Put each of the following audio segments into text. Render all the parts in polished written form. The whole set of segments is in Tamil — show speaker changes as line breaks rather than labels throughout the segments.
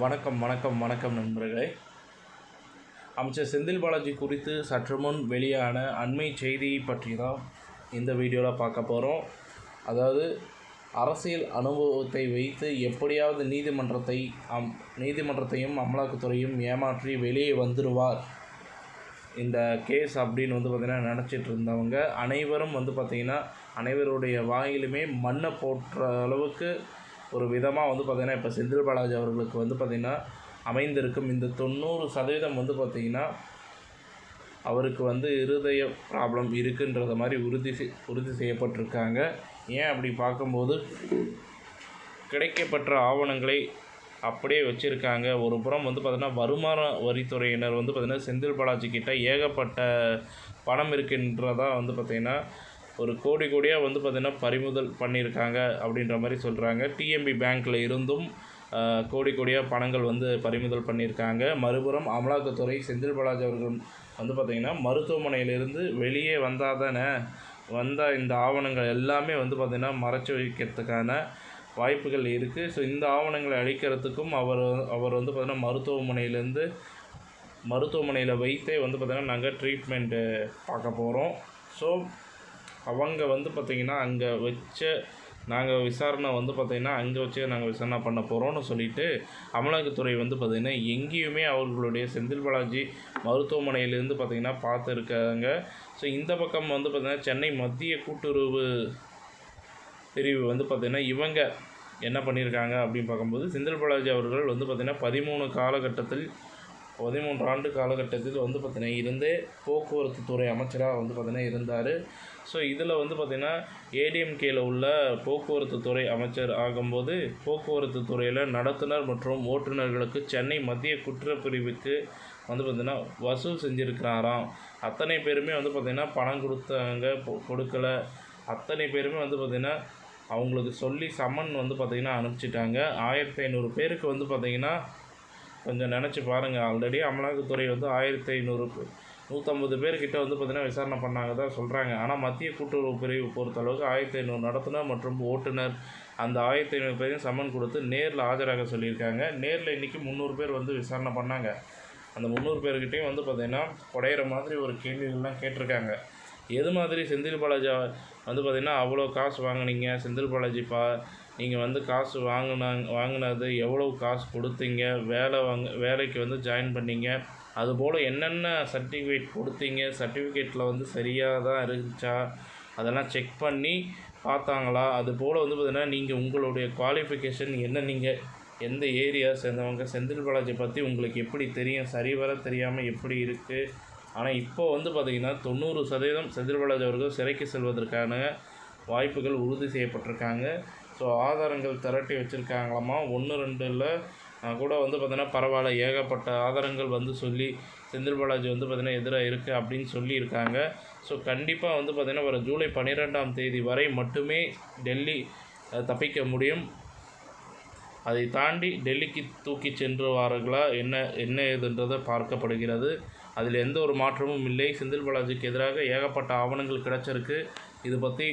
வணக்கம் நண்பர்களே. அமைச்சர் செந்தில் பாலாஜி குறித்து சற்று முன் வெளியான அண்மை செய்தியை பற்றி தான் இந்த வீடியோவில் பார்க்க போகிறோம். அதாவது அரசியல் அனுபவத்தை வைத்து எப்படியாவது நீதிமன்றத்தையும் அமலாக்கத்துறையும் ஏமாற்றி வெளியே வந்துடுவார் இந்த கேஸ் அப்படின்னு பார்த்திங்கன்னா நினச்சிட்டு இருந்தவங்க அனைவரும் பார்த்திங்கன்னா அனைவருடைய வாயிலுமே மண்ணை போற்ற அளவுக்கு ஒரு விதமாக பார்த்திங்கன்னா இப்போ செந்தில் பாலாஜி அவர்களுக்கு பார்த்திங்கன்னா அமைந்திருக்கும் இந்த 90% பார்த்திங்கன்னா அவருக்கு இருதய ப்ராப்ளம் இருக்குன்றத மாதிரி உறுதி செய்யப்பட்டிருக்காங்க. ஏன் அப்படி பார்க்கும்போது கிடைக்கப்பெற்ற ஆவணங்களை அப்படியே வச்சுருக்காங்க. ஒரு புறம் பார்த்திங்கன்னா வருமான வரித்துறையினர் பார்த்திங்கன்னா செந்தில் பாலாஜி கிட்ட ஏகப்பட்ட பணம் இருக்கின்றதா பார்த்திங்கன்னா ஒரு கோடியாக பார்த்திங்கன்னா பறிமுதல் பண்ணியிருக்காங்க அப்படின்ற மாதிரி சொல்கிறாங்க. டிஎம்பி பேங்க்கில் இருந்தும் கோடியாக பணங்கள் பறிமுதல் பண்ணியிருக்காங்க. மறுபுறம் அமலாக்கத்துறை செந்தில் பாலாஜி அவர்கள் பார்த்திங்கன்னா மருத்துவமனையிலிருந்து வெளியே வந்த இந்த ஆவணங்கள் எல்லாமே பார்த்திங்கன்னா மறைச்சி வைக்கிறதுக்கான வாய்ப்புகள் இருக்குது. ஸோ இந்த ஆவணங்களை அழிக்கிறதுக்கும் அவர் பார்த்திங்கன்னா மருத்துவமனையில் வைத்தே பார்த்திங்கன்னா நாங்கள் ட்ரீட்மெண்ட்டு பார்க்க போகிறோம். ஸோ அவங்க பார்த்திங்கன்னா அங்கே வச்ச நாங்கள் விசாரணை பார்த்திங்கன்னா அங்கே வச்சு நாங்கள் விசாரணை பண்ண போகிறோன்னு சொல்லிவிட்டு அமலாக்கத்துறை பார்த்திங்கன்னா எங்கேயுமே அவர்களுடைய செந்தில் பாலாஜி மருத்துவமனையிலேருந்து பார்த்திங்கன்னா பார்த்துருக்காங்க. ஸோ இந்த பக்கம் பார்த்திங்கன்னா சென்னை மத்திய கூட்டுறவு பிரிவு பார்த்திங்கன்னா இவங்க என்ன பண்ணியிருக்காங்க அப்படின்னு பார்க்கும்போது செந்தில் பாலாஜி அவர்கள் பார்த்திங்கன்னா 13 ஆண்டு காலகட்டத்தில் பார்த்திங்கன்னா இருந்தே போக்குவரத்து துறை அமைச்சராக பார்த்திங்கன்னா இருந்தார். ஸோ இதில் பார்த்திங்கன்னா ஏடிஎம்கேயில் உள்ள போக்குவரத்து துறை அமைச்சர் ஆகும்போது போக்குவரத்து துறையில் நடத்துனர் மற்றும் ஓட்டுநர்களுக்கு சென்னை மத்திய குற்றப்பிரிவுக்கு பார்த்திங்கன்னா வசூல் செஞ்சுருக்கிறாராம். அத்தனை பேருமே பார்த்திங்கன்னா பணம் கொடுக்கலை. அத்தனை பேருமே பார்த்திங்கன்னா அவங்களுக்கு சொல்லி சம்மன் பார்த்திங்கன்னா அனுப்பிச்சிட்டாங்க. 1500 பேருக்கு பார்த்திங்கன்னா கொஞ்சம் நினச்சி பாருங்கள். ஆல்ரெடி அமலாக்கத்துறை 150 பேர்கிட்ட பார்த்திங்கன்னா விசாரணை பண்ணாங்க தான் சொல்கிறாங்க. ஆனால் மத்திய கூட்டுறவு பிரிவு பொறுத்தளவுக்கு 1500 நடத்துனர் மற்றும் ஓட்டுநர் அந்த 1500 பேரையும் சம்மன் கொடுத்து நேரில் ஆஜராக சொல்லியிருக்காங்க. நேரில் இன்றைக்கி 300 பேர் விசாரணை பண்ணாங்க. அந்த 300 பேர்கிட்டையும் பார்த்திங்கன்னா குடையிற மாதிரி ஒரு கேள்விகள்லாம் கேட்டிருக்காங்க. எது மாதிரி செந்தில் பாலாஜி பார்த்திங்கன்னா அவ்வளோ காசு வாங்கினீங்க, செந்தில் பாலாஜிப்பா நீங்கள் காசு வாங்கினது எவ்வளோ காசு கொடுத்தீங்க, வேலைக்கு ஜாயின் பண்ணீங்க, அதுபோல் என்னென்ன சர்டிஃபிகேட் கொடுத்தீங்க, சர்டிஃபிகேட்டில் சரியாக தான் இருந்துச்சா அதெல்லாம் செக் பண்ணி பார்த்தாங்களா, அதுபோல் பார்த்திங்கன்னா நீங்கள் உங்களுடைய குவாலிஃபிகேஷன் என்ன, நீங்கள் எந்த ஏரியா சேர்ந்தவங்க, செந்தில் பாலாஜி பற்றி உங்களுக்கு எப்படி தெரியும், சரிவர தெரியாமல் எப்படி இருக்குது. ஆனால் இப்போ பார்த்திங்கன்னா 90% செந்தில் பாலாஜி அவர்கள் சிறைக்கு செல்வதற்கான வாய்ப்புகள் உறுதி செய்யப்பட்டிருக்காங்க. ஸோ ஆதாரங்கள் திரட்டி வச்சுருக்காங்களாமா. 1-2 கூட பார்த்திங்கன்னா பரவாயில்ல, ஏகப்பட்ட ஆதாரங்கள் சொல்லி செந்தில் பாலாஜி பார்த்திங்கன்னா எதிராக இருக்குது அப்படின்னு சொல்லியிருக்காங்க. ஸோ கண்டிப்பாக பார்த்திங்கன்னா வர ஜூலை 12ஆம் தேதி வரை மட்டுமே டெல்லி தப்பிக்க முடியும். அதை தாண்டி டெல்லிக்கு தூக்கி சென்றுவார்களா என்ன ஏதுன்றதை பார்க்கப்படுகிறது. அதில் எந்த ஒரு மாற்றமும் இல்லை. செந்தில் பாலாஜிக்கு எதிராக ஏகப்பட்ட ஆவணங்கள் கிடச்சிருக்கு. இது பற்றி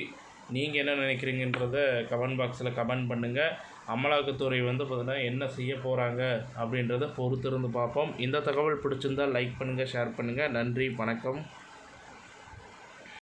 நீங்கள் என்ன நினைக்கிறீங்கன்றத கமெண்ட் பாக்ஸில் கமெண்ட் பண்ணுங்கள். அமலாக்கத்துறை பார்த்திங்கன்னா என்ன செய்ய போகிறாங்க அப்படின்றத பொறுத்திருந்து பார்ப்போம். இந்த தகவல் பிடிச்சிருந்தால் லைக் பண்ணுங்கள், ஷேர் பண்ணுங்கள். நன்றி, வணக்கம்.